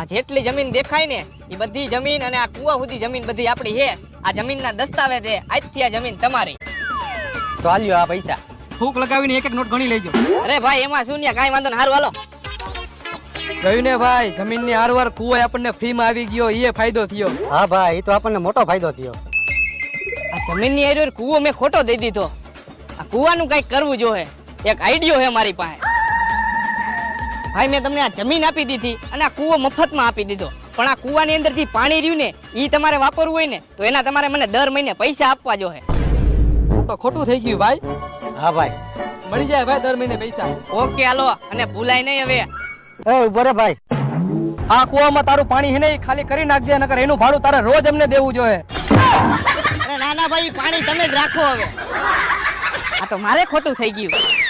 આ જેટલી જમીન દેખાય ને એ બધી જમીન અને આ કુવા સુધી જમીન બધી આપણી છે. આ જમીનના દસ્તાવેજ છે. આજથી આ જમીન તમારી. તો હાલ્યો આ પૈસા. ફૂક લગાવીને એક એક નોટ ગણી લેજો. અરે ભાઈ એમાં શું ને કાંઈ વાંધો ને. હારું હાલો. ગયું ને ભાઈ, જમીનની હારવાર કુવો આપણને ફ્રીમાં આવી ગયો, એ ફાયદો થયો. હા ભાઈ, એ તો આપણને મોટો ફાયદો થયો. આ જમીનની હારવાર કુવો મેં ખોટો દઈ દીધો. આ કુવાનું કંઈક કરવું જોઈએ. એક આઈડિયો છે મારી પાસે. ભાઈ મેં તમને આ જમીન આપી દીધી અને આ કુવો મફતમાં આપી દીધો. પણ આ કુવાની અંદર જે પાણી રહ્યું ને એ તમારે વાપરવું હોય ને તો એના તમારે મને દર મહિને પૈસા આપવા જોઈએ. તો ખોટું થઈ ગયું ભાઈ. હા ભાઈ, મળી જાય ભાઈ દર મહિને પૈસા. ઓકે હાલો, અને ભૂલાય નહીં હવે. એ ઉભો રે ભાઈ. આ કુવામાં તારું પાણી છે ને એ ખાલી કરી નાખજે, નકર એનું ભાડું તારે રોજ અમને દેવું જોઈએ. અરે ના ના ભાઈ, પાણી તમે જ રાખો હવે. આ તો મારે ખોટું થઈ ગયું.